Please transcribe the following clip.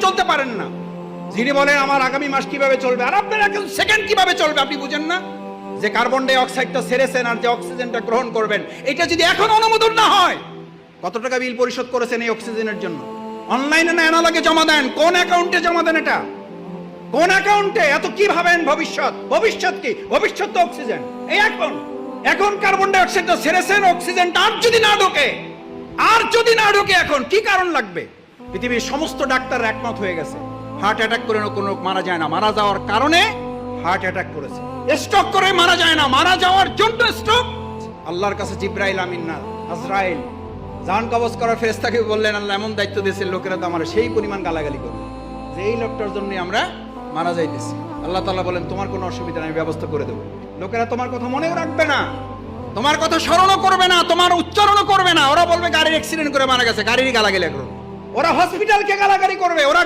চলতে পারেন না। যিনি বলেন আমার আগামী মাস কিভাবে চলবে, আর আপনার এখন সেকেন্ড কিভাবে চলবে আপনি বুঝেন না? যে কার্বন ডাই অক্সাইডটা ছেড়েছেন আর যে অক্সিজেনটা গ্রহণ করবেন, এটা যদি এখন অনুমোদন না হয়, কত টাকা বিল পরিশোধ করেছেন এই অক্সিজেনের জন্য? অনলাইনে না অ্যানালগে জমা দেন? কোন অ্যাকাউন্টে জমা দেন? এটা কোন অ্যাকাউন্টে? এত কি ভাবেন ভবিষ্যৎ? ভবিষ্যৎ কি? ভবিষ্যৎ তো অক্সিজেন। এই এখন কার্বন ডাই অক্সাইডটা ছেড়েছেন, অক্সিজেনটা আর যদি না ঢোকে এখন কি কারণ লাগবে? পৃথিবীর সমস্ত ডাক্তার একমত হয়ে গেছে, হার্ট অ্যাটাক করে কোনো মারা যায় না, মারা যাওয়ার কারণে হার্ট অ্যাটাক করেছে। স্ট্রোক করে মারা যায় না, মারা যাওয়ার জন্য স্ট্রোক। আল্লাহর কাছে জিব্রাইল আমিন না আজরাইল জান কবজ করার ফেরেশতাকে বললেন, আল্লাহ এমন দায়িত্ব দিয়েছেন, লোকেরা তো আমার সেই পরিমাণ গালাগালি করবে যে এই লোকটার জন্য আমরা মারা যাইতেছি। আল্লাহ তাআলা বলেন, তোমার কোনো অসুবিধা নেই, ব্যবস্থা করে দেবো। লোকেরা তোমার কথা মনেও রাখবে না, তোমার কথা স্মরণও করবে না, তোমার উচ্চারণও করবে না। ওরা বলবে গাড়ির অ্যাক্সিডেন্ট করে মারা গেছে, গাড়ির গালাগালি করবে। ওরা হসপিটালকে গালাগালি করবে, ওরা